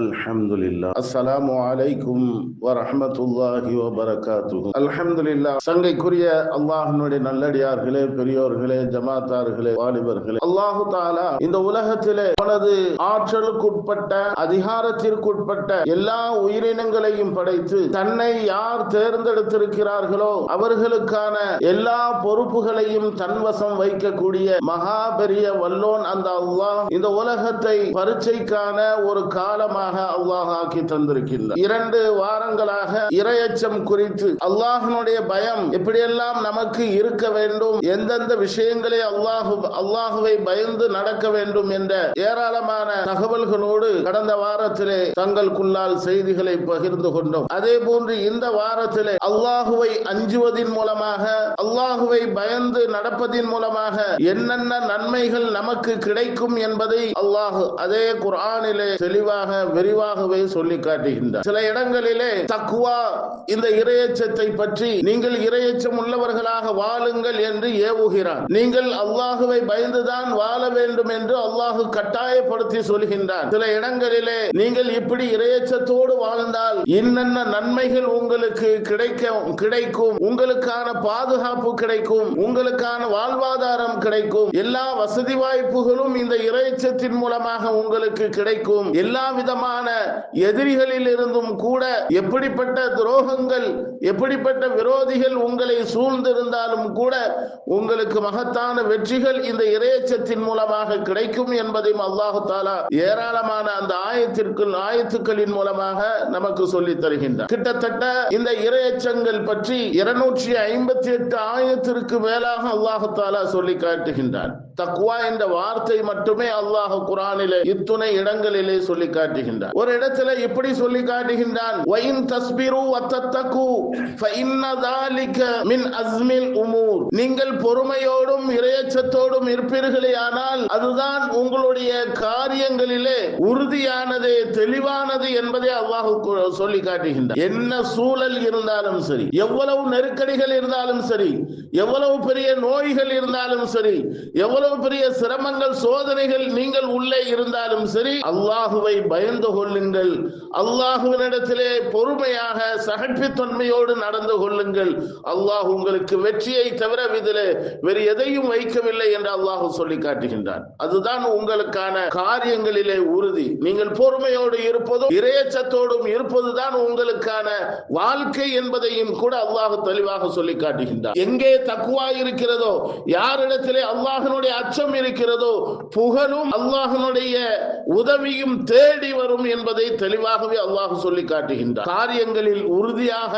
அல்ஹம்துலில்லாஹ். அஸ்ஸலாமு அலைக்கும் வரஹ்மத்துல்லாஹி வபரகாத்துஹு. அல்ஹம்துலில்லாஹ். சங்கைக்குரிய அல்லாஹ்வினுடைய நல்லடியார்களே, பெரியோர்களே, ஜமாத்தார்களே, வாலிபர்களே, அல்லாஹு தஆலா இந்த உலகத்திலே அவனது ஆற்றலுக்குட்பட்ட, அதிகாரத்திற்குட்பட்ட எல்லா உயிரினங்களையும் படைத்து தன்னை யார் தேர்ந்தெடுத்திருக்கிறார்களோ அவர்களுக்கான எல்லா பொறுப்புகளையும் தன்வசம் வைக்கக்கூடிய மகா பெரிய வல்லோன் அந்த அல்லாஹ் இந்த உலகத்தை பரீட்சைக்கான ஒரு காலமாக அல்லாஹ் ஆக்கி தந்திருக்கின்றார். 2 வாரங்களாக இறையச்சம் குறித்து, அல்லாஹ்வுடைய பயம் எப்படியெல்லாம் நமக்கு இருக்க வேண்டும், எந்தெந்த விஷயங்களை அல்லாஹுவை பயந்து நடக்க வேண்டும் என்ற ஏராளமான தகவல்களோடு கடந்த வாரத்திலே தங்களுக்குள்ளால் செய்திகளை பகிர்ந்து கொண்டோம். அதே போன்று இந்த வாரத்திலே அல்லாஹுவை அஞ்சுவதின் மூலமாக, அல்லாஹுவை பயந்து நடப்பதின் மூலமாக என்னென்ன நன்மைகள் நமக்கு கிடைக்கும் என்பதை அல்லாஹ் அதே குர்ஆனிலே தெளிவாக விரிவாகவே சொல்லி காட்டுகின்றார். சில இடங்களிலே தக்வா, இந்த இறையச்சத்தை பற்றி நீங்கள் இறையச்சம் உள்ளவர்களாக வாழுங்கள் என்று ஏவுகிறார். நீங்கள் அல்லாஹுவை பயந்துதான் வாழ வேண்டும் என்று அல்லாஹு கட்டாயப்படுத்தி சொல்கின்றார். சில இடங்களிலே நீங்கள் இப்படி இறையச்சத்தோடு வாழ்ந்தால் இன்னென்ன நன்மைகள் உங்களுக்கு கிடைக்கும், உங்களுக்கான பாதுகாப்பு கிடைக்கும், உங்களுக்கான வாழ்வாதாரம் கிடைக்கும், எல்லா வசதி வாய்ப்புகளும் இந்த இறையச்சத்தின் மூலமாக உங்களுக்கு கிடைக்கும், எல்லா விதமான எதிரிகளில் இருந்தும் கூட எப்படிப்பட்ட துரோகங்கள், எப்படிப்பட்ட விரோதிகள் உங்களை சூழ்ந்திருந்தாலும் கூட உங்களுக்கு மகத்தான வெற்றிகள் இந்த இறையச்சத்தின் மூலமாக கிடைக்கும் என்பதையும் அல்லாஹு தஆலா ஏராளமான அந்த ஆயத்துக்களின் மூலமாக நமக்கு சொல்லித் தருகின்றார். கிட்டத்தட்ட இந்த இறையச்சங்கள் பற்றி 258 ஆயத்திற்கு மேலாக அல்லாஹு தஆலா சொல்லி காட்டுகின்றார். தக்வா என்ற வார்த்தை மட்டுமே அல்லாஹ் குர்ஆனிலே இத்துணை இடங்களிலே சொல்லி காட்டுகின்றார். ஒரு இடத்துல இப்படி சொல்லி காட்டுகின்றான், வஇன் தஸ்பிரு வத்தத்தகு ஃபஇன்ன ذلك மின் அஸ்மில் உமூர். நீங்கள் பொறுமையோடும் இறையச்சத்தோடும் இருப்பீர்களேயானால் அதுதான் உங்களுடைய காரியங்களிலே உறுதியானது, தெளிவானது என்பதை அல்லாஹ் சொல்லி காட்டுகின்றார். என்ன சூழல் இருந்தாலும் சரி, எவ்வளவு நெருக்கடிகள் இருந்தாலும் சரி, எவ்வளவு பெரிய நோய்கள் இருந்தாலும் சரி, எவ்வளவு பெரிய சிரமங்கள், சோதனைகள் நீங்கள் உள்ளே இருந்தாலும் சரி, அல்லாஹுவை பயந்து கொள்ளுங்கள், அல்லாஹுவினிடத்திலே பொறுமையாக சகிப்புத்தன்மையோடு நடந்து கொள்ளுங்கள், அல்லாஹ் உங்களுக்கு வெற்றியை தவிர இதிலே வேறு எதையும் வைக்கவில்லை என்று அல்லாஹ் சொல்லி காட்டுகின்றார். அதுதான் உங்களுக்கான காரியங்களிலே உறுதி. நீங்கள் பொறுமையோடு இருப்பதும் இறையச்சத்தோடும் இருப்பதுதான் உங்களுக்கான வாழ்க்கை என்பதையும் கூட அல்லாஹ் தெளிவாக சொல்லி காட்டுகின்றார். எங்கே தக்வா இருக்கிறதோ, யாரிடத்திலே அல்லாஹ்வுடைய அச்சம் இருக்கிறதோ, புகழும் அல்லாஹ்வுடைய உதவியும் தேடி வரும் என்பதை தெளிவாகவே அல்லாஹ் சொல்லி காட்டுகின்றார். காரியங்களில் உறுதியாக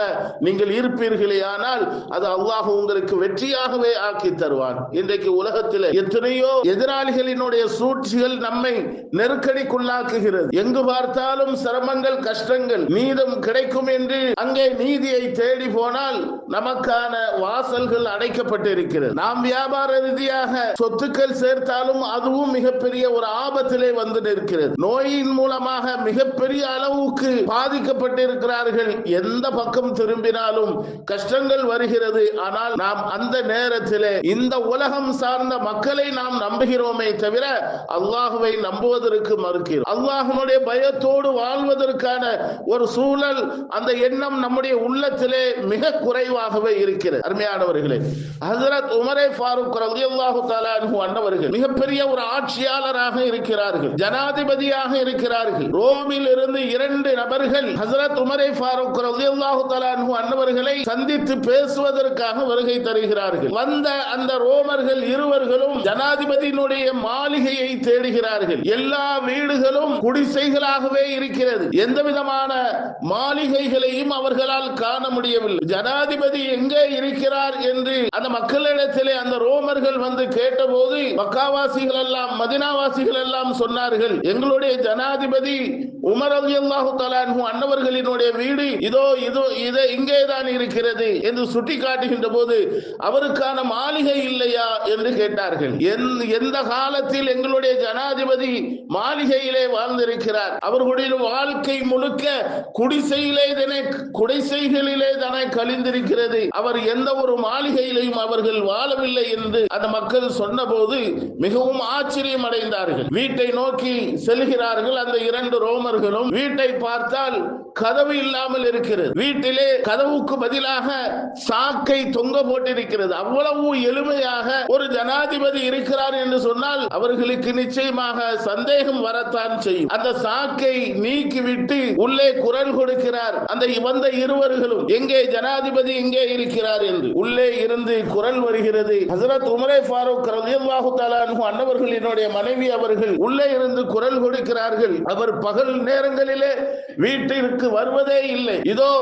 நீங்கள் இருப்பீர்களே ஆனால் அது அல்லாஹ் உங்களுக்கு வெற்றியாகவே ஆக்கி தருவான். இன்றைக்கு உலகத்தில் எத்தனையோ எதிராளிகளினுடைய சூழ்ச்சிகள் நம்மை நெருக்கடிக்குள்ளாக்குகிறது. எங்கு பார்த்தாலும் சிரமங்கள், கஷ்டங்கள், நீதம் கிடைக்கும் என்று அங்கே நீதியை தேடி போனால் நமக்கான வாசல்கள் அடைக்கப்பட்டு இருக்கிறது. நாம் வியாபார ரீதியாக சொத்துக்கள் சேர்த்தாலும் அதுவும் மிகப்பெரிய ஒரு ஆபத்திலே வந்து நிற்கிறது. நோயின் மூலமாக மிகப்பெரிய அளவுக்கு பாதிக்கப்பட்டிருக்கிறார்கள். எந்த பக்கம் திரும்பினாலும் கஷ்டங்கள் வருகிறது. ஆனால் நாம் அந்த நேரத்திலே இந்த உலகம் சார்ந்த மக்களை நாம் நம்புகிறோமே தவிர அல்லாஹுவை நம்புவதற்கு மறுக்கிறோம். அல்லாஹ்வுடைய பயத்தோடு வாழ்வதற்கான ஒரு சூழல், அந்த எண்ணம் நம்முடைய உள்ளத்திலே மிக குறைவாகவே இருக்கிறது. அருமையானவர்களே, ஹஜ்ரத் உமரே ஃபாரூக் ரலியல்லாஹு தஆலா அன்ஹு அன்னவர்கள் மிகப்பெரிய ஒரு ஆட்சியாளராக இருக்கிறார்கள், ஜனாதிபதியாக இருக்கிறார்கள். ரோமில் இருந்து 2 நபர்கள் ஹஜ்ரத் உமரே ஃபாரூக் ரலியல்லாஹு தஆலா அன்ஹு அன்னவர்களை சந்தித்து பேசுவதற்காக வருகை தருகிறார்கள். வந்த அந்த ரோமர்கள் இருவர்களும் ஜனாதிபதியினுடைய மாளிகையை தேடுகிறார்கள். எல்லா வீடுகளும் குடிசைகளாகவே இருக்கிறது. எந்த விதமான மாளிகைகளையும் அவர்களால் காண முடியவில்லை. ஜனாதிபதி எங்கே இருக்கிறார் என்று அந்த மக்களிடத்திலே அந்த ரோமர்கள் வந்து கேட்டபோது மக்காவாசிகள் எல்லாம், மதீனாவாசிகள் எல்லாம் சொன்னார்கள், எங்களுடைய ஜனாதிபதி உமர் ரலியல்லாஹு தஆலா அன்ஹு அன்னவர்களினுடைய வீடு இதோ இங்கேதான் இருக்கிறது என்று சுட்டி காட்டுகின்ற போது அவருக்கான மாளிகை இல்லையா என்று கேட்டார்கள். எந்த காலத்தில் எங்களுடைய ஜனாதிபதி மாளிகையிலே வாழ்ந்திருக்கிறார்? அவர்களுடைய வாழ்க்கை முழுக்க குடிசைகளிலே தானே கழிந்திருக்கிறது. அவர் எந்த ஒரு மாளிகையிலையும் அவர்கள் வாழவில்லை என்று அந்த மக்கள் சொன்ன போது மிகவும் ஆச்சரியம் அடைந்தார்கள். வீட்டை நோக்கி செல்கிறார்கள். அந்த 2 ரோமர்களும் வீட்டை பார்த்தால் கதவு இல்லாமல் இருக்கிறது. வீட்டிலே கதவுக்கு பதிலாக சாக்கை தொங்க போட்டிருக்கிறது. அவ்வளவு எளிமையாக ஒரு ஜனாதிபதி இருக்கிறார் என்று சொன்னால் அவர்களுக்கு நிச்சயமாக சந்தேகம் வரத்தான் செய்யும். அந்த சாக்கை நீக்கிவிட்டு உள்ளே குரல் கொடுக்கிறார். அந்த வந்த இருவர்களும் எங்கே ஜனாதிபதி எங்கே இருக்கிறார் என்று. உள்ளே இருந்து குரல் வருகிறது. ஹஜ்ரத் உமரே ஃபாரூக் ரலியல்லாஹு தஆலா அன்ஹு அன்னவர்களினுடைய மனைவி அவர்கள் உள்ளே இருந்து குரல் கொடுக்கிறார்கள். அவர் பகல் நேரங்களிலே வீட்டிற்கு வருவதே இல்லை. இதோ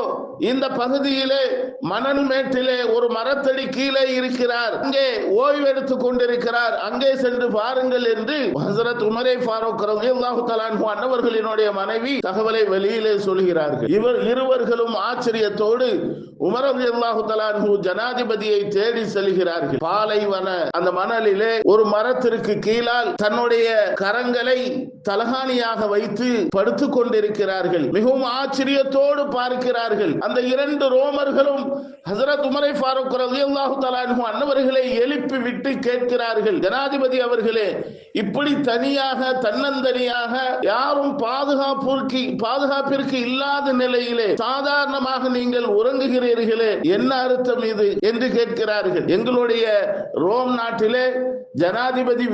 இந்த பகுதியிலே மணல் மேட்டிலே ஒரு மரத்தடி கீழே இருக்கிறார், அங்கே ஓய்வெடுத்துக் கொண்டிருக்கிறார், அங்கே சென்று பாருங்கள் என்று ஹஜ்ரத் உமரே ஃபாரூக் ரலியல்லாஹு தஆலா அன்ஹு அன்னவர்களினுடைய மனைவி தகவலை வெளியிலே சொல்கிறார்கள். இவர் இருவர்களும் ஆச்சரியத்தோடு உமர் ரலியல்லாஹு தஆலா அன்ஹு ஜனாதிபதியை தேடி செல்கிறார்கள். பாலைவன அந்த மணலிலே ஒரு மரத்திற்கு கீழால் தன்னுடைய கரங்களை தலகாணியாக வைத்து படுத்துக் கொண்டிருக்கிறார்கள். மிகவும் ஆச்சரியத்தோடு பார்க்கிறார்கள். அந்த 2 ரோமர்களும் ஹஜ்ரத் உமரை ஃபாரூக் ரலியல்லாஹு தஆலா அன்ஹு அன்னவர்களை எழுப்பி விட்டு கேட்கிறார்கள், ஜனாதிபதி அவர்களே, இப்படி தனியாக தன்னந்தனியாக யாரும் பாதுகாப்பிற்கு இல்லாத நிலையிலே சாதாரணமாக நீங்கள் உறங்குகிறீர்களே, என்ன அர்த்தம் இது என்று கேட்கிறார்கள். எங்களுடைய ரோம் நாட்டிலே ஜனாதிபதி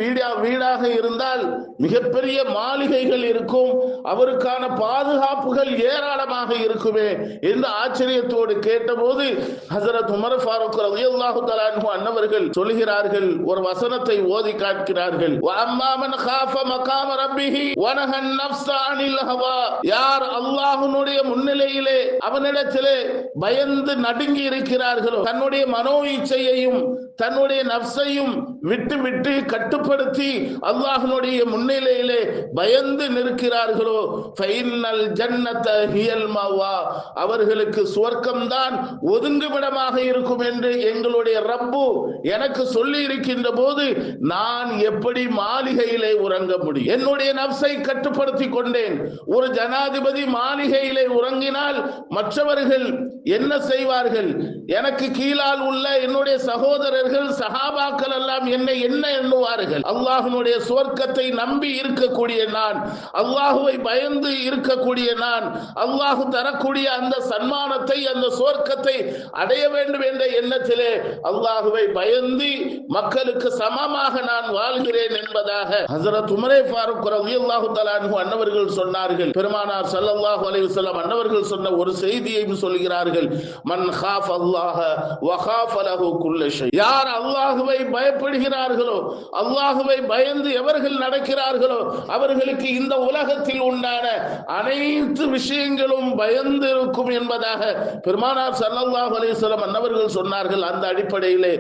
வீடாக இருந்தால் மிகப்பெரிய மாளிகைகள் இருக்கும், அவருக்கான பாதுகாப்புகள் ஏராளமாக இருக்குமே என்று ஆச்சரியத்தோடு கேட்டபோது ஹஜ்ரத் உமர் ஃபாரூக் ரலியல்லாஹு தஆலா அன்ஹு அன்னவர்கள் சொல்கிறார்கள், ஒரு வசனத்தை ஓதி காட்டுகிறார்கள். வஅம்மா மன் காஃப மகாம ரப்பிஹி வனஹ அன்-நஃப்ஸ அனில் ஹவா. யார் அல்லாஹ்வுடைய முன்னிலையிலே அவனிடத்திலே பயந்து நடுங்கி இருக்கிறார்களோ, தன்னுடைய மனோ இச்சையையும் தன்னுடைய நஃப்ஸையும் விட்டு கட்டுப்படுத்தி அல்லாஹ்வுடைய முன்னிலையிலே பயந்து நிற்கிறார்களோ, ஃபைனல் ஜன்னத ஹியல் மவா, அவர்களுக்கு சுவர்க்கம்தான் ஒதுங்குமிடமாக இருக்கும் என்று எங்களுடைய ரப்பு எனக்கு சொல்லி இருக்கின்ற போது நான் எப்படி மாளிகையிலே உறங்க முடியும்? என்னுடைய நஃப்ஸை கட்டுப்படுத்தி கொண்டேன். ஒரு ஜனாதிபதி மாளிகையிலே உறங்கினால் மற்றவர்கள் என்ன செய்வார்கள்? எனக்கு கீழால் உள்ள என்னுடைய சகோதரர்கள் சஹாபாக்கள் எல்லாம் என்னை என்ன எண்ணுவார்கள்? அல்லாஹ்வுடைய சுவர்க்கத்தை நம்பி இருக்கக்கூடிய நான், அல்லாஹுவை பயந்து இருக்கக்கூடிய நான், அல்லாஹ் தரக்கூடிய அந்த சன்மானத்தை அந்த சுவர்க்கத்தை அடைய வேண்டும் என்ற எண்ணத்திலே அல்லாஹுவை பயந்து மக்களுக்கு சமமாக நான் வாழ்கிறேன் என்பதாக ஹஜ்ரத் உமரே ஃபாரூக் ரலியல்லாஹு தஆலா அன்ஹு அன்னவர்கள் சொன்னார்கள். பெருமானார் ஸல்லல்லாஹு அலைஹி வஸல்லம் அன்னவர்கள் சொன்ன ஒரு செய்தியையும் சொல்கிறார்கள். மன் காஃப அல்லாஹ வ காஃப லஹு குல்ல ஷை. யார் அல்லாஹுவை பயப்படுகிறார்களோ, அல்லாஹுவை பயந்து எவர்கள் நடக்கிறார்களோ அவர்களுக்கு இந்த உலகத்தில் உண்டான அனைத்து விஷயங்களும் பயந்து இருக்கும் என்பதாக பெருமானார் ஸல்லல்லாஹு அலைஹி வஸல்லம் அன்னவர்கள் சொன்னார்கள். அந்த அடிப்படையிலே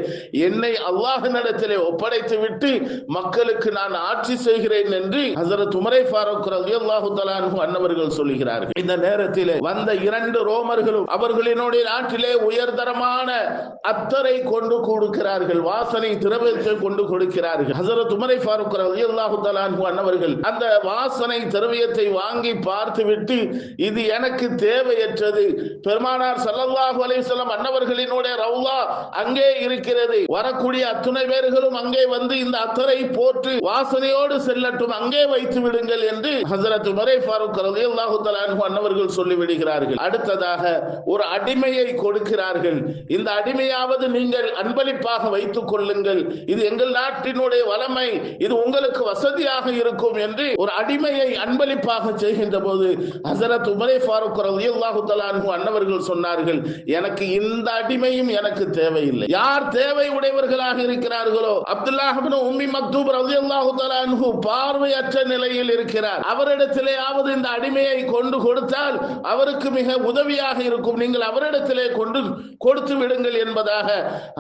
என்னை அல்லாஹ்விடத்திலே ஒப்படைத்து விட்டு மக்களுக்கு நான் ஆட்சி செய்கிறேன் என்று ஹஜ்ரத் உமரை ஃபாரூக் ரலியல்லாஹு தஆலா அன்ஹு அன்னவர்கள் சொல்கிறார்கள். இந்த நேரத்திலே வந்த 2 ரோமர்களும் அவர்களினுடைய நாட்டிலே உயர்தரமான அத்தரை கொண்டு கொடுக்கிறார்கள், வாசனை திரவியத்தை கொண்டு கொடுக்கிறார்கள். ஹஜ்ரத் உமரை ஃபாரூக் ரலியல்லாஹு தஆலா அன்ஹு அன்னவர்கள் அந்த வாசனை திரவியத்தை வாங்கி பார்த்துவிட்டு இது எனக்கு தேவையற்றது, பெருமானார் ஸல்லல்லாஹு அலைஹி வஸல்லம் அன்னவர்களினுடைய ரவுலா அங்கே இருக்கிறது, வரக்கூடிய அத்துணை பேர்களும் அங்கே வந்து இந்த அத்தரை போட்டு வாசனையோடு செல்லட்டும், அங்கே வைத்து விடுங்கள் என்று ஹஜ்ரத் உமர் ஃபாரூக் ரலியல்லாஹு தஆலா அன்ஹு அன்னவர்கள் சொல்லி விடுகிறார்கள். அடுத்ததாக ஒரு அடிமையை கொடுக்கிறார்கள். இந்த அடிமையாவது நீங்கள் அன்பளிப்பாக வைத்துக் கொள்ளுங்கள், இது எங்கள் நாட்டினுடைய வளமை, இது உங்களுக்கு வசதியாக இருக்கும் என்று ஒரு அடிமையை அன்பளிப்பாக செய்கின்ற போது ஹஜ்ரத் உமர் ஃபாரூக் ரலியல்லாஹு தஆலா அன்ஹு அன்னவர்கள் சொன்னார்கள், எனக்கு இந்த அடிமையும் எனக்கு தேவையில்லை. யார் தேவை உடையவர்களாக இருக்கிறார்களோ, அப்துல்லாஹ் இப்னு உம்மி மக்தூம் ரலியல்லாஹு தஆலா அன்ஹு பார்வையற்ற நிலையில் இருக்கிறார், அவரிடத்திலே ஆவது இந்த அடிமையை கொண்டு கொடுத்தால் அவருக்கு மிக உதவியாக இருக்கும், நீங்கள் அவரிடத்திலே கொண்டு கொடுத்து விடுங்கள் என்பதாக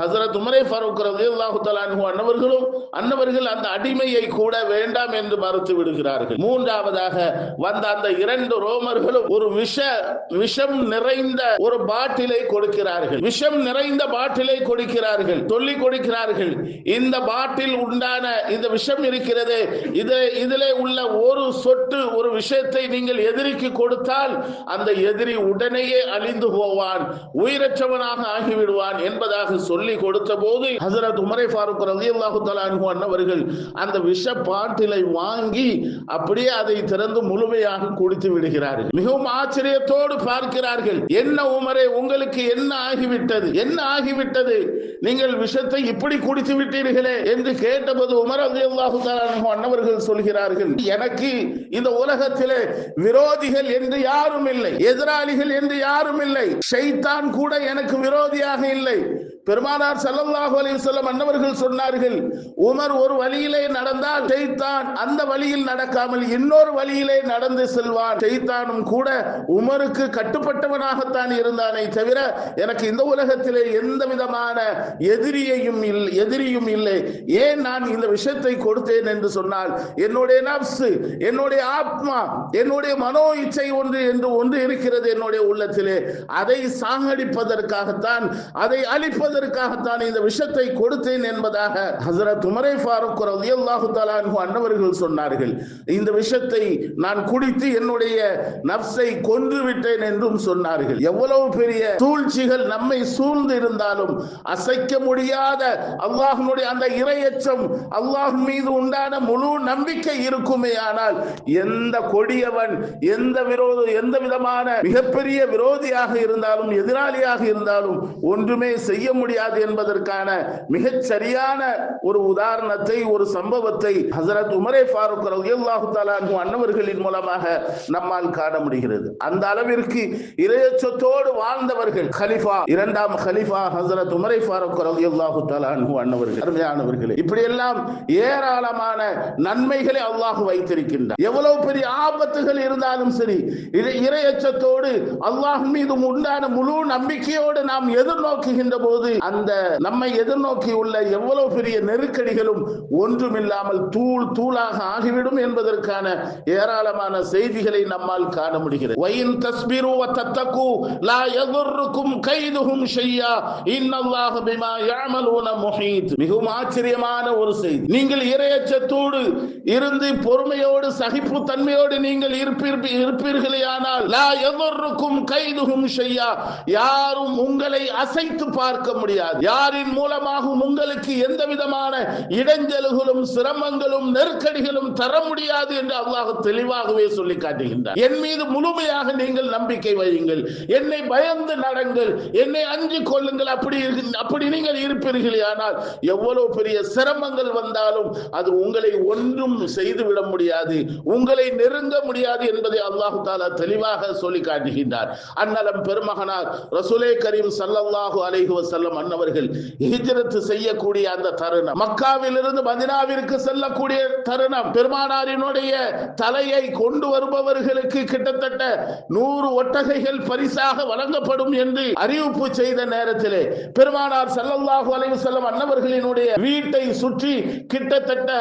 ஹஜ்ரத் உமர் ஃபாரூக் ரலியல்லாஹு தஆலா அன்ஹு அன்னவர்கள் அந்த அடிமையை கூட வேண்டாம் என்று மறுத்து விடுகிறார்கள். மூன்றாவதாக வந்த அந்த 2 ரோமர்களும் ஒரு விஷம் நிறைந்த ஒரு பாட்டிலை கொடுக்கிறார்கள். விஷம் நிறைந்த பாட்டிலை கொடுக்கிறார்கள், சொல்லி கொடுக்கிறார்கள், இந்த பாட்டில் உண்டான இந்த விஷம் இருக்கிறது, இதிலே உள்ள ஒரு சொட்டு ஒரு விஷயத்தை நீங்கள் எதிரிக்கு கொடுத்தால் அந்த எதிரி உடனேயே அழிந்து போவான், உயிரற்றவனாக ஆகிவிடுவான் என்பதாக சொல்லி கொடுத்த போது போது ஹஜ்ரத் உமர் ஃபாரூக் ரலியல்லாஹு தஆலா அன்ஹு அன்னவர்கள் அந்த விஷ பாட்டிலை வாங்கி அப்படியே அதை திறந்து முழுமையாக குடித்து விடுகிறார்கள். மிகவும் ஆச்சரியத்தோடு பார்க்கிறார்கள். என்ன உமரே, உங்களுக்கு என்ன ஆகிவிட்டது, என்ன ஆகிவிட்டது, நீங்கள் விஷத்தை இப்படி குடித்து விட்டீர்களே என்று கேட்டபோது உமர் ரலியல்லாஹு தஆலா அன்ஹு அன்னவர்கள் சொல்கிறார்கள், எனக்கு இந்த உலகத்திலே விரோதிகள் என்று யாரும் இல்லை, எதிராளிகள் என்று யாரும் இல்லை, ஷைத்தான் கூட எனக்கு விரோதியாக இல்லை. பெருமானார் ஸல்லல்லாஹு அலைஹி வஸல்லம் அன்னவர்கள் சொன்னார்கள், உமர் ஒரு வழியிலே நடந்தால் ஷைத்தான் அந்த வழியில் நடக்காமல் இன்னொரு வழியிலே நடந்து செல்வான். ஷைத்தானும் கூட உமருக்கு கட்டுப்பட்டவனாகத்தான் இருந்தானே தவிர எனக்கு இந்த உலகத்திலே எந்த விதமான எதிரியும் இல்லை. ஏன் நான் இந்த விஷயத்தை கொடுத்தேன் என்று சொன்னால், என்னுடைய நப்சு, என்னுடைய ஆத்மா, என்னுடைய மனோ இச்சை ஒன்று இருக்கிறது என்னுடைய உள்ளத்திலே, அதை சாகடிப்பதற்காகத்தான், அதை அழிப்பதற்காகத்தான் இந்த விஷயத்தை கொடுத்தேன் என்பதாக ஹஜ்ரத் உமர் ஃபாரூக் ரலியல்லாஹு தஆலா அன்ஹு அன்னவர்கள் சொன்னார்கள். இந்த விஷயத்தை நான் குடித்து என்னுடைய நப்சை கொன்று விட்டேன் என்றும் சொன்னார்கள். எவ்வளவு பெரிய சூழ்ச்சிகள் நம்மை சூழ்ந்து இருந்தாலும் அசைக்க முடியாத அல்லாஹ்வுடைய அந்த இறையச்சம், அல்லாஹ் மீது உண்டான முழு நம்பிக்கை இருக்குமே ஆனால் எந்த கொடியவன், எந்த விதமான மிகப்பெரிய விரோதியாக இருந்தாலும் எதிராளியாக இருந்தாலும் ஒன்றுமே செய்ய முடியாது என்பதற்கான மிகச் சரியான ஒரு உதாரணத்தை, ஒரு சம்பவத்தை ஹஜ்ரத் உமர் ஃபாரூக் ரலியல்லாஹு தஆலா அன்ஹு அன்னவர்களின் மூலமாக நம்மால் காண முடிகிறது. அந்த அளவிற்கு இறையச்சத்தோடு வாழ்ந்தவர்கள் கலிஃபா, இரண்டாம் கலிஃபா ஹஜ்ரத் உமர் ஃபாரூக் ரலியல்லாஹு தஆலா அன்ஹு அன்னவர்கள். அருமையானவர்களே, இப்படி எல்லாம் ஏராளமான நன்மைகளை அல்லாஹ் வைத்திருக்கின்றார். எவ்வளவு பெரிய ஆபத்துகள் இருந்தாலும் சரி, இறையச்சத்தோடு அல்லாஹ் மீது உண்டான முழு நம்பிக்கையோடு நாம் எதிர்நோக்குகின்ற போது அந்த நம்மை எதிர்நோக்கி உள்ள எவ்வளவு பெரிய நெருக்கடிகளும் ஒன்றுமில்லாமல் தூளாக ஆகிவிடும் என்பதற்கான ஏராளமான செய்திகளை நம்மால் காண முடிகிறது. வயின் தஸ்பிரு வ தத்தகு லா யதுர்ருக்கும் கைதுஹும் ஷையா இன்னல்லாஹ பிமா யஅமலூன முஹீத். மிகவும் ஆச்சரியமான ஒரு செய்தி. நீங்கள் இறையச்சத்தோடு இருந்து பொறுமையோடு சகிப்பு தன்மையோடு நீங்கள் இருப்பீர்களேயானால் லா யதுர்ருக்கும் கைதுஹும் ஷையா, யாரும் உங்களை அசைத்து பார்க்க முடியாது, யாரின் மூலமாக உங்களுக்கு எந்த விதமான இடைஞ்சல்களும் சிரமங்களும் நெருக்கடிகளும் தர முடியாது என்று அல்லாஹ் தெளிவாகவே சொல்லி காட்டுகின்றார். என் மீது முழுமையாக நீங்கள் நம்பிக்கை வையுங்கள், என்னை பயந்து நடங்கள், என்னை அஞ்சு கொள்ளுங்கள். அப்படி நீங்கள் இருப்பீர்களே ஆனால் எவ்வளவு பெரிய சிரமங்கள் வந்தாலும் அது உங்களை ஒன்றும் செய்துவிட முடியாது, உங்களை நெருங்க முடியாது என்பதை அல்லாஹ் தஆலா தெளிவாக சொல்லி காட்டுகின்றார். அன்னலம் பெருமகனார் ரசூலே கரீம் ஸல்லல்லாஹு அலைஹி வஸல்லம் அன்னவர்கள் ஹிஜ்ரத் செய்யக்கூடிய அந்த தருணம், மக்காவிலிருந்து மதீனாவிற்கு செல்லக்கூடிய தருணம், பெருமானாரினுடைய தலையை கொண்டு வருபவர்களுக்கு கிட்டத்தட்ட 100 ஒட்டகைகள் பரிசாக வழங்கப்படும் என்று அறிவிப்பு செய்த நேரத்திலே பெருமானார் ஸல்லல்லாஹு அலைஹி வஸல்லம் அன்னவர்களினுடைய வீட்டை சுற்றி கிட்டத்தட்ட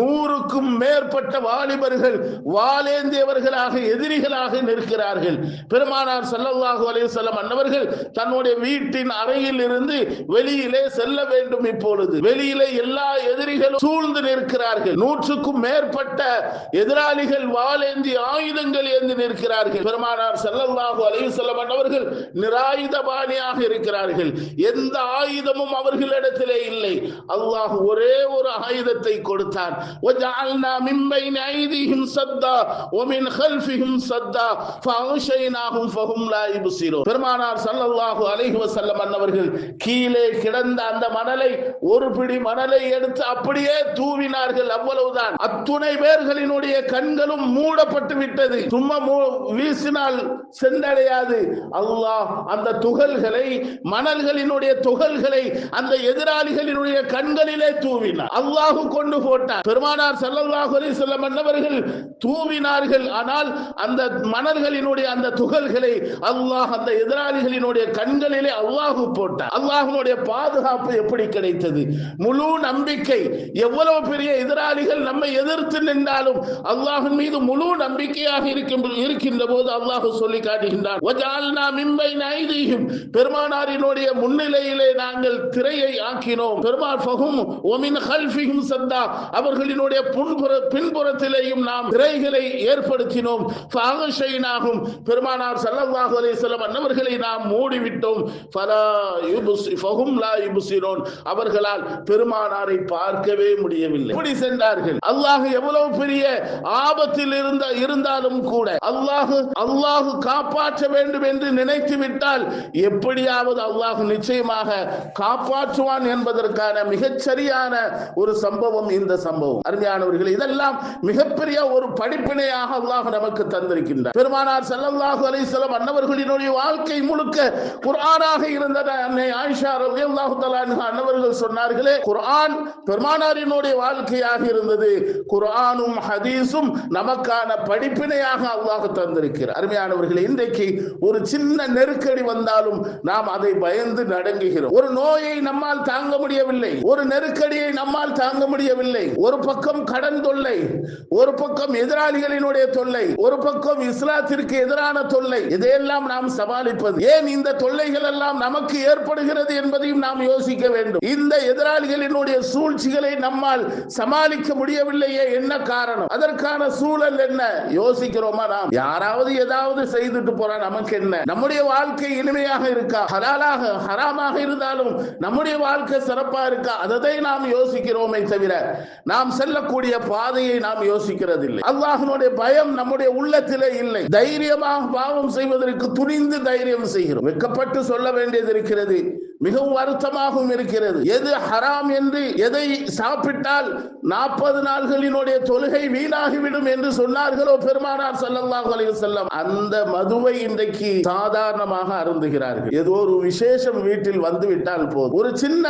100க்கும் மேற்பட்ட வாலிபர்கள் வாளேந்தியவர்களாக எதிரிகளாக நிற்கிறார்கள். பெருமானார் ஸல்லல்லாஹு அலைஹி வஸல்லம் அன்னவர்கள் தன்னுடைய வீட்டின் அறையில் இருந்து வெளியிலே செல்ல வேண்டும். இப்பொழுது வெளியிலே எல்லா எதிரிகளும் சூழ்ந்து நிற்கிறார்கள். 100க்கும் மேற்பட்ட எதிராளிகள் வாளேந்தி ஆயுதங்கள் ஏந்தி நிற்கிறார்கள். பெருமானார் ஸல்லல்லாஹு அலைஹி வஸல்லம் அன்னவர்கள் நிராயுதபாணியாக இருக்கிறார்கள். எந்த ஆயுதமும் அவர்களிடத்திலே இல்லை. அல்லாஹ் ஒரே ஒரு ஆயுதத்தை கொடுத்தான். வஜஅல்னா மின் பைனி ஐதிஹிம் ஸத்தா வ மின் கல்ஃபிஹிம் ஸத்தா ஃபஅஷைனாஹும் ஃபஹும் லா யுப்ஸிரூன். பெருமானார் ஸல்லல்லாஹு அலைஹி வஸல்லம் அன்னவர்கள் கீழே கிடந்த அந்த மணலை, ஒரு பிடி மணலை எடுத்து அப்படியே தூவினார்கள். அவ்வளவுதான். அத்துணை பேர்களினுடைய கண்களும் மூடப்பட்டு விட்டது. சும்மா வீசினால் சென்றடையாது. அல்லாஹ் அந்த துகள்களை, மணல்களினுடைய துகள்களை அந்த எதிராளிகளினுடைய கண்களிலே தூவினார். அல்லாஹ் கொண்டு போட்டார். பெருமானார் ஸல்லல்லாஹு அலைஹி வஸல்லம் அன்னவர்கள் தூவினார்கள். ஆனால் அந்த மணல்களினுடைய அந்த துகள்களை அல்லாஹ் அந்த எதிராளிகளினுடைய கண்களிலே அல்லாஹ் போட்டார். அல்லாஹ்வுடைய பாதுகாப்பு எப்படி கிடைத்தது? முழு நம்பிக்கை. எவ்வளவு பெரிய எதிராளிகள் நம்மை எதிர்த்து நின்றாலும் அல்லாஹ்வின் மீது முழு நம்பிக்கையாக இருக்கின்ற போது அல்லாஹ் சொல்லி காட்டுகின்றார். வஜஅல்னா மின் பைனி ஐதிஹிம், பெருமானாரினுடைய முன்னிலையிலே நாங்கள் திரையை ஆக்கினோம். பெருமான் ஃபஹும் வ மின் கல்ஃபிஹிம் ஸத்தா, அவர்களினுடைய பின்புறத்திலேயும் நாம் திரைகளை ஏற்படுத்தினோம். ஃபஅஷைனாஹும், பெருமானார் ஸல்லல்லாஹு அலைஹி வஸல்லம் அன்னவர்களை நாம் மூடிவிட்டோம். ஃபலா யுப்ஸிரூன், அவர்களால் பெருமானாரை பார்க்கவே முடியவில்லை. எப்படி சென்றார்கள்? அல்லாஹ் எவ்வளவு பெரிய ஆபத்தில் இருந்தாலும் கூட அல்லாஹ் காப்பாற்ற வேண்டும் என்று நினைத்து விட்டால் எப்படியாவது அல்லாஹ் நிச்சயமாக காப்பாற்றுவான் என்பதற்கான மிகச்சரியான ஒரு சம்பவம் இந்த சம்பவம். அருமையானவர்கள், இதெல்லாம் மிகப்பெரிய ஒரு படிப்பினையாக அல்லாஹ் நமக்கு தந்திருக்கின்றார். பெருமானார் ஸல்லல்லாஹு அலைஹி வஸல்லம் அன்னவர்களினுடைய வாழ்க்கை முழுக்க குர்ஆனாக இருந்தது. அன்னை ஆயிஷா ரலியல்லாஹு தஆலா அன்ஹா அன்னவர்கள் சொன்னார்களே, குர்ஆன் பெருமானாரினுடைய வாழ்க்கையாக இருந்தது. குர்ஆனும் ஹதீஸும் நமக்கான படிப்பினையாக அல்லாஹ் தந்திருக்கிறார். அருமையானவர்களே, இன்றைக்கு ஒரு சின்ன நெருக்கடி வந்தாலும் நாம் அதை பயந்து நடுங்குகிறோம். ஒரு நோயை நம்மால் தாங்க முடியவில்லை, ஒரு நெருக்கடியை நம்மால் தாங்க முடியவில்லை. ஒரு பக்கம் கடன் தொல்லை, ஒரு பக்கம் எதிராளிகளினுடைய தொல்லை, ஒரு பக்கம் இஸ்லாத்திற்கு எதிரான தொல்லை. இதையெல்லாம் நாம் சமாளிப்பது ஏன்? இந்த தொல்லைகள் எல்லாம் நமக்கு ஏற்படுகிறது என்பதையும் நாம் யோசிக்க வேண்டும். இந்த எதிராளிகளினுடைய சூழ்ச்சிகளை நம்மால் சமாளிக்க முடியவில்லையே, என்ன காரணம்? அதற்கான சூழல் என்ன? யோசிக்கிறோமா? நாம் யாராவது ஏதாவது செய்துட்டு போறா, நமக்கு என்ன? நம்முடைய வாழ்க்கை இனிமையாக இருக்கா? ஹலாலாக ஹராமாக இருந்தாலும் நம்முடைய வாழ்க்கை சிறப்பா இருக்கா? அதை நாம் யோசிக்கிறோமே தவிர நாம் செல்லக்கூடிய பாதையை நாம் யோசிக்கிறதில்லை. அல்லாஹ்வுடைய பயம் நம்முடைய உள்ளத்திலே இல்லை. தைரியமாக பாவம் செய்வதற்கு துணிந்து தைரியம் செய்கிறோம். வெட்கப்பட்டு சொல்ல வேண்டியது இருக்கிறது, மிகவும் வருத்தமாகவும் இருக்கிறது. எது ஹராம் என்று, எதை சாப்பிட்டால் 40 நாள்களினுடைய தொழுகை வீணாகிவிடும் என்று சொன்னார்களோ பெருமானார் ஸல்லல்லாஹு அலைஹி வஸல்லம், அந்த மதுவை இன்றைக்கு சாதாரணமாக அருந்துகிறார்கள். ஏதோ ஒரு விசேஷம் வீட்டில் வந்துவிட்டால் போதும். ஒரு சின்ன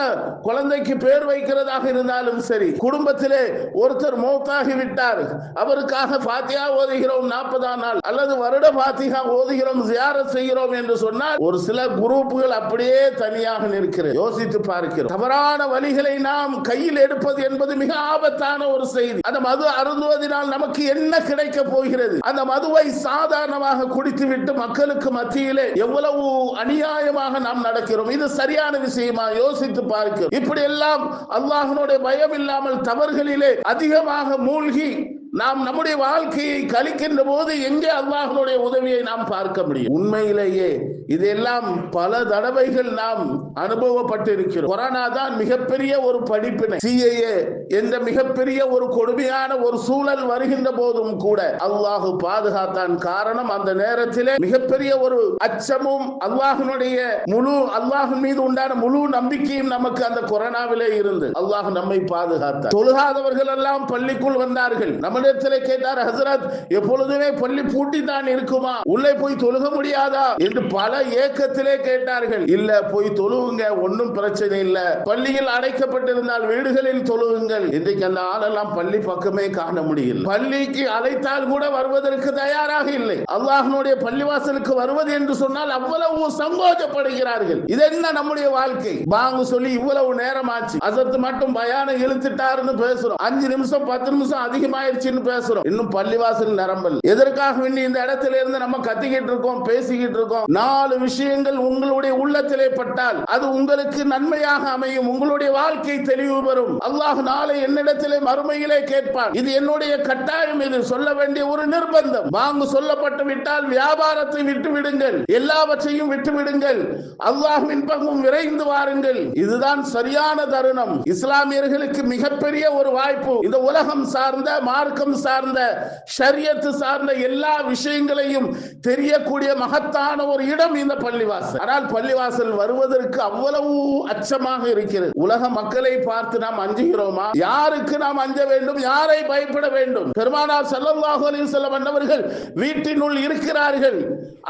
குழந்தைக்கு பேர் வைக்கிறதாக இருந்தாலும் சரி, குடும்பத்திலே ஒருத்தர் மௌத்தாகி விட்டார், அவருக்காக ஃபாத்திஹா ஓதுகிறோம் 40 நாள் அல்லது வருட ஃபாத்திஹா ஓதுகிறோம், ஜியாரத் செய்கிறோம் என்று சொன்னால் ஒரு சில குரூப்புகள் அப்படியே தனியாக நிற்கிறது. யோசித்து பார்க்கிறோம். தவறான வழிகளை நாம் கையில் எடுப்பது என்பது மிக ஆபத்தான ஒரு செய்தி. அந்த மது அருந்துவதனால் நமக்கு என்ன கிடைக்க போகிறது? அந்த மதுவை சாதாரணமாக குடித்துவிட்டு மக்களுக்கு மத்தியிலே எவ்வளவு அநியாயமாக நாம் நடக்கிறோம். இது சரியான விஷயமா? யோசித்து பார்க்கிறோம். இப்படி எல்லாம் அல்லாஹ்வுடைய பயம் இல்லாமல் தவறுகளிலே அதிகமாக மூழ்கி நாம் நம்முடைய வாழ்க்கையை கழிக்கின்ற போது எங்கே அல்லாஹ்வுடைய உதவியை நாம் பார்க்க முடியும்? உண்மையிலேயே இதெல்லாம் பல தடவைகள் நாம் அனுபவப்பட்டு இருக்கிறோம். கொரோனா தான் மிகப்பெரிய ஒரு படிப்பினை. சிஏஏ என்ற மிகப்பெரிய ஒரு கொடுமையான ஒரு சூழல் வருகின்ற போதும் கூட அல்லாஹ் பாதுகாத்தான். காரணம், அந்த நேரத்திலே மிகப்பெரிய ஒரு அச்சமும் அல்லாஹ்வுடைய அல்லாஹ் மீது உண்டான முழு நம்பிக்கையும் நமக்கு அந்த கொரோனாவிலே இருந்து அல்லாஹ் நம்மை பாதுகாத்தார். தொழுகாதவர்கள் எல்லாம் பள்ளிக்குள் வந்தார்கள். நம்மிடத்திலே கேட்டார், ஹசரத், எப்பொழுதுமே பள்ளி பூட்டி தான் இருக்குமா? உள்ளே போய் தொழுக முடியாதா என்று பல ஏக்கத்திலே கேட்டார்கள். இல்ல, போய் தொழுவுங்க, ஒன்னும் பிரச்சனை இல்ல. பள்ளியில் அடைக்கப்பட்டிருந்தால் வீடுகளில் தொழுவுங்கள். இன்றைக்கு அந்த ஆளெல்லாம் பள்ளி பக்கமே காண முடியல. பள்ளிக்கு அழைத்தால் கூட வருவதற்கு தயாராக இல்லை. அல்லாஹ்வுடைய பள்ளிவாசலுக்கு வருவது என்று சொன்னால் அவ்வளவு சங்கோஜப்படுகிறார்கள். இது என்ன நம்முடைய வாழ்க்கை? பாங்கு சொல்லி இவ்வளவு நேரம் ஆச்சு, அசத்து மட்டும் பயான இழுத்துட்டாருன்னு பேசுறோம். 5 நிமிஷம் 10 நிமிஷம் அதிகமாயிருச்சுன்னு பேசுறோம். இன்னும் பள்ளிவாசல் நிரம்பல். எதற்காக வேண்டி இந்த இடத்துல இருந்து நம்ம கத்திக்கிட்டு இருக்கோம், பேசிக்கிட்டு இருக்கோம்? 4 விஷயங்கள் உங்களுடைய உள்ளத்திலே பட்டால் அது உங்களுக்கு நன்மையாக அமையும். உங்களுடைய வாழ்க்கை தெளிவு பெறும். அல்லாஹ் நாளை என்னிடத்திலே மறுமையிலே கேட்பான். இது என்னுடைய கட்டாயம், இது சொல்ல வேண்டிய ஒரு நிர்பந்தம். வாங்கு சொல்லப்பட்டு விட்டால் வியாபாரத்தை விட்டு விடுங்கள், எல்லாவற்றையும் விட்டு விடுங்கள், அல்லாஹ்வின் பக்கம் விரைந்து வாருங்கள். இதுதான் சரியான தருணம். இஸ்லாமியர்களுக்கு மிகப்பெரிய ஒரு வாய்ப்பு. இந்த உலகம் சார்ந்த, மார்க்கம் சார்ந்த, ஷரியத் சார்ந்த எல்லா விஷயங்களையும் தெரியக்கூடிய மகத்தான ஒரு இடம் இந்த பள்ளிவாசல். ஆனால் பள்ளிவாசல் வருவதற்கு அவ்வளவு அச்சமாக இருக்கிறது. உலக மக்களை பார்த்து நாம் அஞ்சுகிறோமா? யாருக்கு நாம் அஞ்ச வேண்டும்? யாரை பயப்பட வேண்டும்? பெருமானார் ஸல்லல்லாஹு அலைஹி வஸல்லம் அன்னவர்கள் வீட்டினுள் இருக்கிறார்கள்.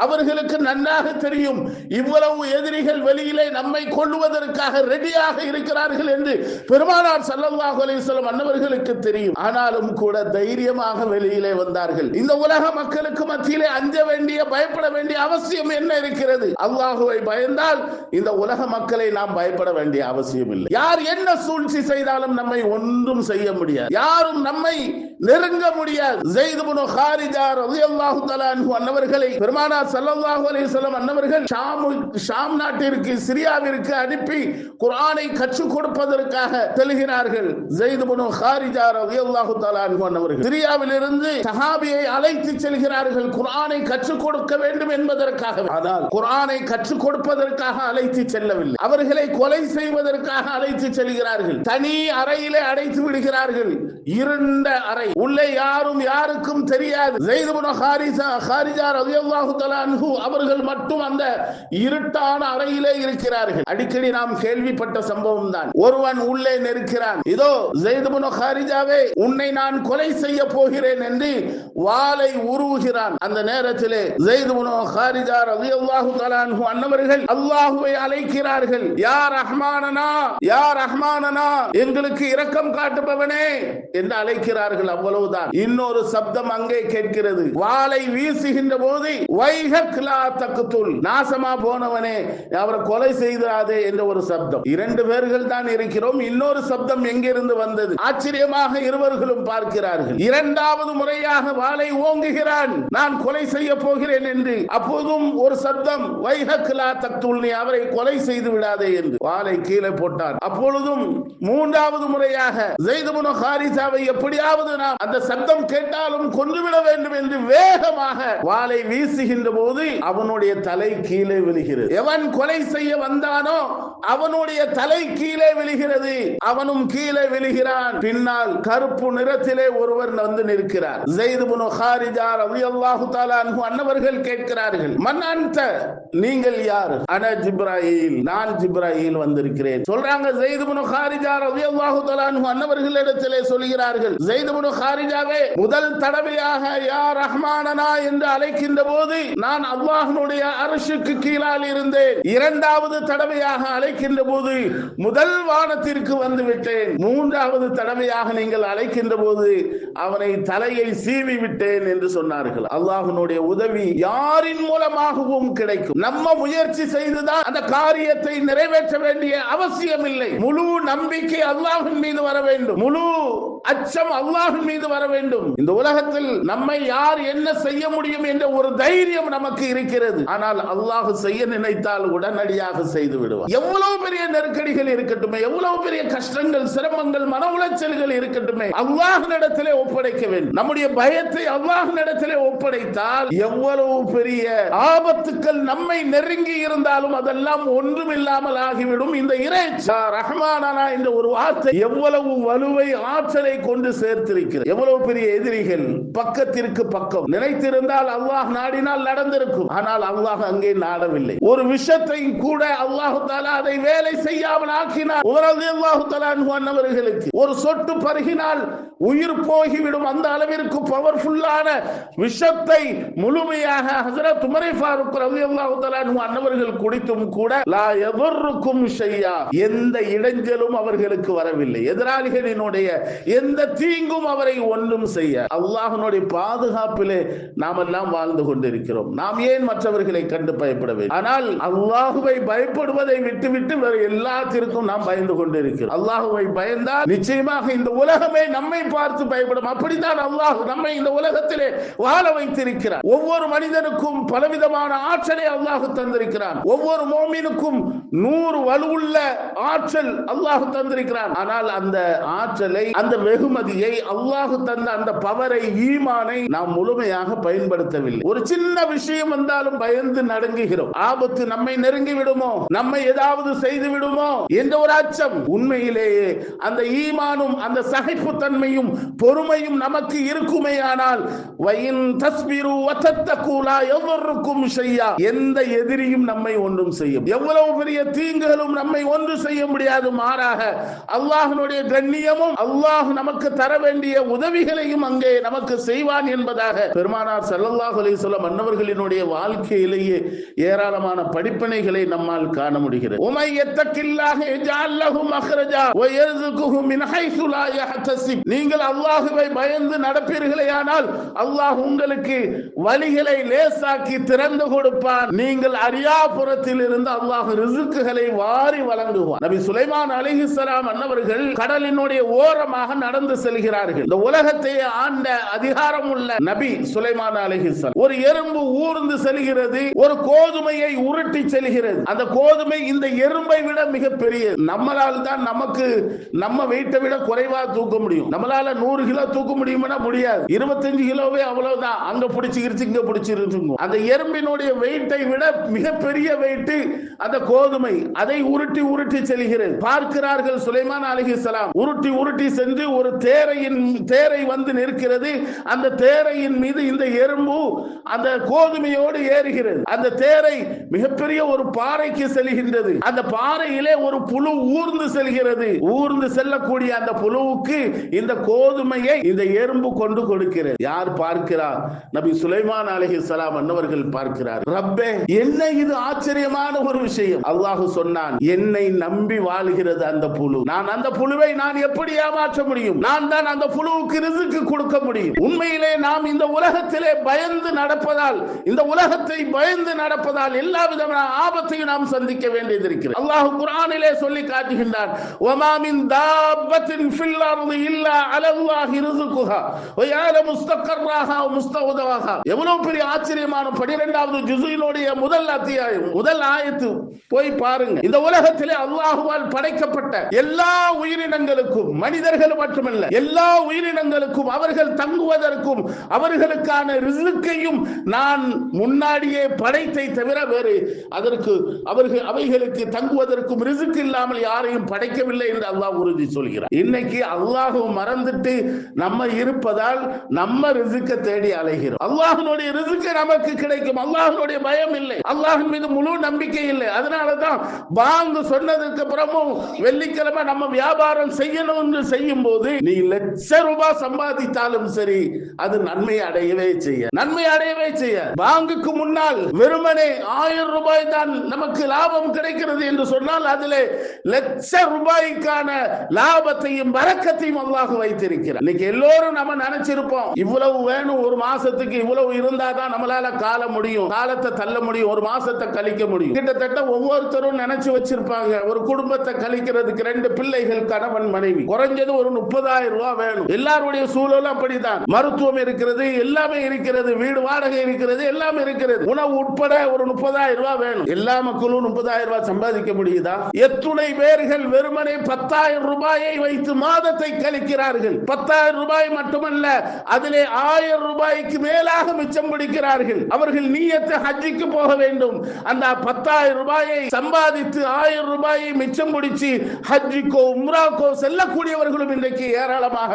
அவர்களுக்கு நன்றாக தெரியும் இவ்வளவு எதிரிகள் வெளியிலே நம்மை கொல்லுவதற்காக ரெடியாக இருக்கிறார்கள் என்று பெருமானார் ஸல்லல்லாஹு அலைஹி வஸல்லம் அன்னவர்களுக்கு தெரியும். ஆனாலும் கூட தைரியமாக வெளியிலே வந்தார்கள். இந்த உலக மக்களுக்கு மத்தியிலே அஞ்ச வேண்டிய, பயப்பட வேண்டிய அவசியம் என்ன இருக்கிறது? அல்லாஹுவை பயந்தால் இந்த உலக மக்களை நாம் பயப்பட வேண்டிய அவசியம் இல்லை. யார் என்ன சூழ்ச்சி செய்தாலும் நம்மை ஒன்றும் செய்ய முடியாது. யாரும் நம்மை நெருங்க முடியாது. ஸைத் இப்னு ஹாரிஜா ரலியல்லாஹு தஆலா அன்ஹு அன்னவர்களை பெருமானார் ஸல்லல்லாஹு அலைஹி வஸல்லம் அன்னவர்கள் ஷாம் நாட்டிற்கு, சிரியாவிற்கு அனுப்பி குர்ஆனை கற்றுக் கொடுப்பதற்காக செல்கிறார்கள். ஸைத் இப்னு ஹாரிஜா ரலியல்லாஹு தஆலா அன்ஹு அன்னவர்கள் சிரியாவில் இருந்து சஹாபியை அழைத்து செல்கிறார்கள். குர்ஆனை கற்றுக் கொடுக்க வேண்டும் வேண்டும் என்பதற்காக. ஆனால் குர்ஆனை கற்றுக் கொடுப்பதற்காக அழைத்து செல்லவில்லை. அவர்களை கொலை செய்வதற்காக அழைத்து செல்கிறார்கள். தனி அறையிலே அடைத்து விடுகிறார்கள். இருண்ட அறை, உள்ளே யாரும் யாருக்கும் தெரியாது. ஸைத் இப்னு ஹாரிஜா ரலியல்லாஹு தஆலா அன்ஹு அவர்கள் மட்டும் அந்த இருட்டான அறையிலே இருக்கிறார்கள். அடிக்கடி நாம் கேள்விப்பட்ட சம்பவம் தான். ஒருவன் உள்ளே நெருக்கிறான், இதோ ஸைத் இப்னு ஹாரிஜாவே, உன்னை நான் கொலை செய்ய போகிறேன் என்று வாளை உருவுகிறான். அந்த நேரத்திலே ஸைத் இப்னு ஹாரிஜா ரலியல்லாஹு தஆலா அன்ஹு அன்னவர்கள் அல்லாஹ்வை அழைக்கிறார்கள். யா ரஹ்மானனா, யா ரஹ்மானனா, எங்களுக்கு இரக்கம் காட்டுபவனே என்று அழைக்கிறார்கள். அவ்வளவுதான். இன்னொரு சப்தம் அங்கே கேட்கிறது. வாளை வீசுகின்ற போது வைஹக் லா தக்துல், நாசமா போனவனே அவரை கொலை செய்தாதே என்ற ஒரு சப்தம். இரண்டு பேர்கள் தான் இருக்கிறோம். இன்னொரு சப்தம் எங்கிருந்து வந்தது? ஆச்சரியமாக இருவர்களும் பார்க்கிறார்கள். இரண்டாவது முறையாக வாளை ஓங்குகிறான், நான் கொலை செய்ய போகிறேன் என்று. அப்போதும் ஒரு சப்தம், வைஹக் லா தக்துல், நீ அவரை கொலை செய்து விடாதே என்று. வாளை கீழே போட்டான். அப்பொழுதும் மூன்றாவது முறையாக ஸைத் இப்னு ஹாரிஜாவை எப்படியாவது நாம் அந்த சப்தம் கேட்டாலும் கொன்றுவிட வேண்டும் என்று வேகமாக வாளை வீசுகின்ற போது அவனுடைய தலை கீழே விழுகிறது. எவன் கொலை செய்ய வந்தானோ அவனுடைய தலை கீழே விழுகிறது. அவனும் கீழே விழுகிறான். பின்னால் கருப்பு நிறத்திலே ஒருவர் வந்து நிற்கிறார். ஸைத் இப்னு ஹாரிஜா ரலியல்லாஹு தஆலா அன்ஹு அன்னவர்கள் கேட்கிறார்கள், மன் அன்த, நீங்கள் யார்? அன ஜிப்ராயில், நான் ஜிப்ராயில் வந்திருக்கிறேன் சொல்றாங்க. ஸைத் இப்னு ஹாரிஜா ரலியல்லாஹு தஆலா அன்ஹு அன்னவர்களிடத்திலே சொல்கிறார்கள், ஸைத் இப்னு ஹாரிஜாவே, முதல் தடவையாக யா ரஹ்மானனா என்று அழைக்கின்ற போது நான் அல்லாஹ்வுடைய அர்ஷுக்கு கீழால் இருந்தேன். இரண்டாவது தடவையாக அழைக்கின்ற போது முதல் வானத்திற்கு வந்து விட்டேன். மூன்றாவது தடவையாக நீங்கள் அழைக்கின்ற போது அவனை தலையை சீவி விட்டேன் என்று சொன்னார்கள். அல்லாஹ்வுடைய உதவி யாரின் மூலமாகவும் கிடைக்கும். நம்ம முயற்சி செய்துதான் அந்த காரியத்தை நிறைவேற்ற வேண்டிய அவசியம் இல்லை. முழு நம்பிக்கை அல்லாஹ்வின் மீது வர வேண்டும். முழு அச்சம் அல்லாஹ்வின் மீது வர வேண்டும். இந்த உலகத்தில் நம்மை யார் என்ன செய்ய முடியும் என்ற ஒரு தைரியம் நமக்கு இருக்கிறது. ஆனால் அல்லாஹ் செய்ய நினைத்தால் உடனடியாக செய்து விடுவார். எவ்வளவு பெரிய நெருக்கடிகள் இருக்கட்டும், எவ்வளவு பெரிய கஷ்டங்கள், சிரமங்கள், மன உளைச்சல்கள் இருக்கட்டும், அல்லாஹ்விடத்திலே ஒப்படைக்க வேண்டும். நம்முடைய பயத்தை அல்லாஹ்விடத்திலே ஒப்படைத்தால் எவ்வளவு பெரிய ஆபத்துக்கள் நம்மை நெருங்கி இருந்தாலும் அதெல்லாம் ஒன்றுமில்லாமல் ஆகிவிடும். இந்த இறைச்சா ரஹ்மானா என்ற ஒரு வார்த்தை எவ்வளவு வலுவை, ஆற்றலை கொண்டு சேர்த்திருக்கிறது. எவ்வளவு பெரிய எதிரிகள் பக்கத்திற்கு பக்கம். நினைத்திருந்தால் அல்லாஹ் நாடினால் நடந்திருக்கும். ஆனால் அல்லாஹ் அங்கே நாடவில்லை. ஒரு விஷயத்தை கூட அல்லாஹ் தஆலா அதை வேலை செய்யாமல் ஆக்கினார். ரலியல்லாஹு தஆலா அன்ஹு அன்னவர்களுக்கு ஒரு சொட்டு பருகினால் உயிர் போய்விடும். அந்த அளவிற்கு பவர்ஃபுல்லான விஷத்தை முழுமையாக ஹஜ்ரத் உமர் ஃபாரூக் ரலியல்லாஹு தஆலா அன்ஹு அன்னவர்கள் குடித்தும் கூட லா யதுர்ருக்கும் ஷையா, எந்த இடைஞ்சலும் அவர்களுக்கு வரவில்லை. எதிராளிகளினுடைய எந்த தீங்கும் அவரை ஒன்றும் செய்ய. அல்லாஹ்வுடைய பாதுகாப்பிலே நாம் எல்லாம் வாழ்ந்து கொண்டிருக்கிறோம். நாம் ஏன் மற்றவர்களை கண்டு பயப்பட வேண்டும்? ஆனால் அல்லாஹ்வை பயப்படுவதை விட்டுவிட்டு வேறு எல்லாத்திற்கும் நாம் பயந்து கொண்டிருக்கிறோம். அல்லாஹ்வை பயந்தால் நிச்சயமாக இந்த உலகமே நம்மை பார்த்து பயப்படும். அப்படித்தான் அல்லாஹ் நம்மை இந்த உலகத்திலே வாழ வைத்திருக்கிறார். ஒவ்வொரு மனிதனுக்கும் பலவிதமான ஆற்றலை அல்லாஹ் தந்திருக்கிறான். ஒவ்வொரு மோமினுக்கும் 100 வலுவுள்ள ஆற்றல் அல்லாஹ் தந்திருக்கிறான். ஆனால் அந்த ஆற்றலை, அந்த வெகுமதியை, அல்லாஹ் தந்த அந்த பவரை, ஈமானை நாம் முழுமையாக பயன்படுத்தவில்லை. ஒரு சின்ன விஷயம் வந்தாலும் பயந்து நடுங்குகிறோம். ஆபத்து நம்மை நெருங்கி விடுமோ, நம்மை ஏதாவது செய்து விடுமோ என்ற ஒரு அச்சம். உண்மையிலேயே அந்த ஈமானும் அந்த சகிப்பு தன்மையும் பொறுமையும் நமக்கு இருக்குமேயானால் வயின் தஸ்பிரு வதத்தகு லா யதுர்ருக்கும் ஷையா, எந்த எதிரியும் நம்மை ஒன்றும் செய்யும், எவ்வளவு பெரிய தீங்குகளும் நம்மை ஒன்று செய்ய முடியாது. மாறாக அல்லாஹ்வுடைய கண்ணியமும் அல்லாஹ் நமக்கு தர வேண்டிய உதவிகளையும் அங்கே நமக்கு செய்வான் என்பதாக பெருமானார் ஸல்லல்லாஹு அலைஹி வஸல்லம் அன்னவர்களினுடைய வாழ்க்கையிலேயே ஏராளமான படிப்பினைகளை நம்மால் காண முடிகிறது. உமை யத்தகில்லாஹ யஜஅல் லஹு மக்ரஜா வ யர்ஸுகுஹு மின் ஹைஸு லா யஹ்தஸிப், நீங்கள் அல்லாஹ்வை பயந்து நடப்பீர்களேயானால் அல்லாஹ் உங்களுக்கு வழிகளை லேசாக்கி திறந்து கொடுப்பான். நீங்கள் அறியாபுரத்தில் இருந்து அல்லாஹ் ரிஸ்குகளை வாரி வழங்குவான். நபி சுலைமான் அலைஹிஸ்ஸலாம் அன்னவர்கள் கடலினுடைய ஓரமாக நடந்து செல்கிறார்கள். இந்த உலகத்தை ஆண்ட அதிகாரம் உள்ள நபி சுலைமான் அலைஹிஸ்ஸலாம். ஒரு எறும்பு ஊர்ந்து செல்கிறது, ஒரு கோதுமையை உருட்டி செல்கிறது. அந்த கோதுமை இந்த எறும்பை விட மிக பெரியது. நம்மளால் தான் நமக்கு நம்ம வெயிட்டை விட குறைவா தூக்க முடியும். நம்மளால 100 கிலோ தூக்க முடியும்னா முடியாது. 25 கிலோவே அவ்வளவுதான். அங்க பிடிச்சிருச்சு, இங்க பிடிச்சிருச்சு சுருங்கும். அந்த எறும்பினுடைய வெயிட்டை விட மிகப்பெரிய வெயிட் அந்த கோதுமை. அதை உருட்டி உருட்டி செல்கிறது. பார்க்கிறார்கள் சுலைமான் அலைஹிஸ்ஸலாம் உருட்டி உருட்டி சென்று ஒரு தேரை வந்து நிற்கிறது. அந்த தேரையின் மீது இந்த எறும்பு அந்த கோதுமையோடு ஏறுகிறது. அந்த தேரை மிகப்பெரிய ஒரு பாறைக்கு செல்கின்றது. அந்த பாறையிலே ஒரு புழு ஊர்ந்து செல்கிறது. ஊர்ந்து செல்லக்கூடிய அந்த புழுவுக்கு இந்த கோதுமையை இந்த எறும்பு கொண்டு கொடுக்கிறது. யார் பார்க்கிறார்? நபி சுலைமான் அலைஹிஸ்ஸலாம் அன்னவர்கள் பார்க்கிறார். ரப்பே, என்ன இது ஆச்சரியமான ஒரு விஷயம். அல்லாஹ் சொன்னான், என்னை நம்பி வாழ்கிறது அந்த புழு. நான் அந்த புழுவை நான் எப்படி ஏமாற்ற முடியும்? நான் தான் அந்த புழுவுக்கு ரிஸ்க் கொடுக்க முடியும். உண்மையிலே நாம் இந்த உலகத்திலே பயந்து நடப்பதால், இந்த உலகத்தை பயந்து நடப்பதால் எல்லா விதமான ஆபத்தையும் நாம் சந்திக்க வேண்டியது இருக்கிறது. அல்லாஹ் குர்ஆனிலே சொல்லி காட்டுகின்றான், வமா மின் தாபத்தின் ஃபில் அர்தி இல்லா அலல்லாஹி ரிஸ்குஹா வ யஅலமு முஸ்தகர்ரஹா வ முஸ்தௌதஹா. எவ்வளவு பெரிய ஆச்சரியமான 12வது ஜுஸுனுடைய முதல் அத்தியாயம், முதல் ஆயத்து போய் பாருங்க. இந்த உலகத்திலே அல்லாஹ்வால் படைக்கப்பட்ட எல்லா உயிரினங்களுக்கும், மனிதர்கள் மட்டுமல்ல எல்லா உயிரினங்களுக்கும் அவர்கள் தங்குவதற்கும் அவர்களுக்கான ரிஸ்கையும் நான் முன்னாடியே படைத்தை தவிர வேறு அதற்கு அவைகளுக்கு தங்குவதற்கும் ரிஸ்க் இல்லாமல் யாரையும் படைக்கவில்லை என்று அல்லாஹ் உறுதி சொல்கிறார். இன்னைக்கு அல்லாஹ் மறந்துட்டு நம்ம இருப்பதால் நம்ம ரிஸ்கை தேடி அலைகிறோம். அல்லாஹ்வுடைய ரிஸ்க் நமக்கு கிடைக்கும். அல்லாஹ்வுடைய பயம் இல்லை, அல்லாஹ்வின் மீது முழு நம்பிக்கை இல்லை. அதனாலதான் பாங்கு சொன்னதுக்கு அப்புறமும் வெள்ளிக்கிழமை நம்ம வியாபாரம் செய்யணும் என்று செய்யும் போது நீ லட்சம் ரூபாய் சம்பாதித்தாலும் சரி அது நன்மை அடையவே செய்ய பாங்குக்கு முன்னால் வெறுமனே 1000 ரூபாய் தான் நமக்கு லாபம் கிடைக்கிறது என்று சொன்னால் அதிலே லட்சம் ரூபாய்க்கான லாபத்தையும் பரக்கத்தையும் அல்லாஹ் வைத்திருக்கிறார். இன்னைக்கு எல்லோரும் நம்ம நினைச்சிருப்போம், இவ்வளவு வேணும், ஒரு மாசத்துக்கு இவ்வளவு இருந்தாதான் நம்மளால காலத்தை தள்ள முடியும், ஒரு மாசத்தை கழிக்க முடியும். கிட்டத்தட்ட ஒவ்வொருத்தரும் நினைச்சு வச்சிருப்பாங்க, ஒரு குடும்பத்தை கழிக்கிறதுக்கு 2 பிள்ளைகள், கணவன் மனைவி, குறைஞ்சது ஒரு 30,000 ரூபாய் வேணும். எல்லாருடைய சூழலும் அப்படிதான். மருத்துவம் இருக்கிறது, எல்லாமே இருக்கிறது, வீடு வாடகை இருக்கிறது, எல்லாமே இருக்கிறது, உணவு உட்பட ஒரு 30,000 ரூபாய் வேணும். எல்லா மக்களும் 30,000 ரூபாய் சம்பாதிக்க முடியுதா? எத்துணை பேர்கள் வெறுமனே 10,000 ரூபாயை வைத்து மாதத்தை கழிக்கிறார்கள். 10,000 ரூபாய் மட்டுமல்ல, அதிலே 1000 ரூபாய்க்கு மேலாக மிச்சம் பிடிக்கிறார்கள். அவர்கள் நீயத்து ஹஜ்ஜுக்கு போக வேண்டும். அந்த 10,000 ரூபாயை சம்பாதித்து 1000 ரூபாயை மிச்சம் பிடிச்சு ஹஜ்ஜுக்கோ உம்ராக்கோ செல்லக்கூடியவர்களும் இன்றைக்கு ஏராளமாக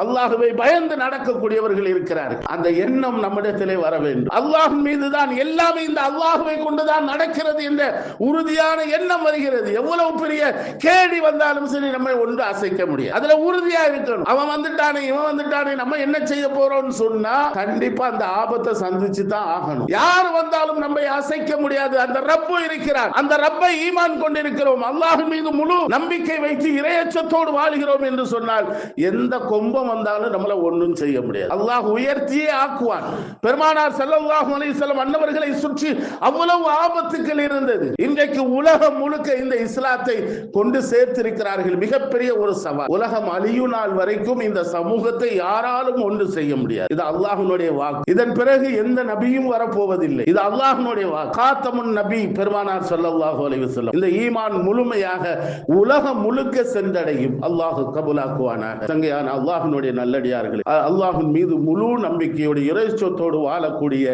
அல்லாஹ்வை பயந்து நடக்கக்கூடியவர்கள் இருக்கிறார்கள். அந்த எண்ணம் நம்மிடத்திலே வர வேண்டும். அல்லாஹ் மீதுதான் எல்லாமே இந்த அல்லாஹ்வை கொண்டுதான் நடக்கிறது என்ற உறுதியான எண்ணம் வருகிறது. எவ்வளவு பெரிய கேடி வந்தாலும் சரி நம்ம ஒன்று அசைக்க முடியாது. அதுல உறுதியா இருக்கணும். அவன் வந்துட்டானே இவன் வந்துட்டானே நம்ம என்ன செய்ய போறோம்னு சொன்னா கண்டிப்பா அந்த ஆபத்தை சந்திச்சு தான் ஆகணும். யார் வந்தாலும் நம்மை அசைக்க முடியாது. அந்த ரப்பு இருக்கிறார். அந்த ரப்பை ஈமான் கொண்டிருக்கிறோம், அல்லாஹ் மீது முழு நம்பிக்கை வைத்து இறையச்சத்தோடு வாழ்கிறோம் என்று சொன்னால் எந்த கொம்பம் வந்தாலும் நம்மள ஒன்றும் செய்ய முடியாது. அல்லாஹ் உயர்த்தியே ஆக்குவான். பெருமானார் ஸல்லல்லாஹு அலைஹி வஸல்லம் அன்னவர்களை சுற்றி அவ்வளவு ஆபத்துக்கள் இருந்தது. இன்றைக்கு உலகம் முழுக்க இந்த இஸ்லாத்தை கொண்டு சேர்த்திருக்கிறார்கள். மிகப்பெரிய ஒரு சவால். உலகம் அழியும் நாள் வரைக்கும் இந்த சமூகத்தை யாராலும் ஒன்று செய்ய முடியாது. இது அல்லாஹ்வுடைய வாக்கு. இதன் பிறகு எந்த நபியும் வரப்போவதில்லை. இது அல்லாஹ்வுடைய வாக்கு. காத்தமுன் நபி பெருமானார் ஸல்லல்லாஹு அலைஹி வஸல்லம். இந்த ஈமான் முழுமையாக உலகம் முழுக்க சென்றடையும். அல்லாஹ் கபூலாக்குவானாக. தங்கையான அல்லாஹ்வுடைய நல்லடியார்களே, அல்லாஹ்வின் மீது முழு நம்பிக்கையோடு இறைச்சத்தோடு வாழக்கூடிய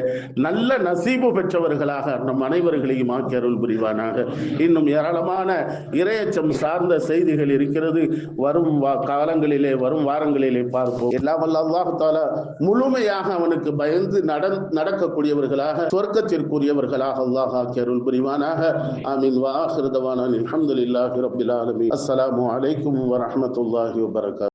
நல்ல நசீபு பெற்றவர்களாக நம் அனைவர்களையும் ஆக்கி அருள் புரிவானாக. இன்னும் ஏராளமான இறையச்சம் சார்ந்த செய்திகள் இருக்கிறது. வரும் காலங்களிலே, வரும் வாரங்களிலே பார்ப்போம். எல்லாம் வல்ல அல்லாஹ் தஆலா முழுமையாக அவனுக்கு பயந்து நடக்கக்கூடியவர்களாக, சொர்க்கத்திற்குரியவர்களாக அல்லாஹ் ஆக்கி அருள் புரிவானாக. ஆமீன். வ ஆகிரு தவானா அல்ஹம்துலில்லாஹி ரப்பில் ஆலமீன். அஸ்ஸலாமு அலைக்கும் வ ரஹ்மத்துல்லாஹி வ பரகாத்துஹு.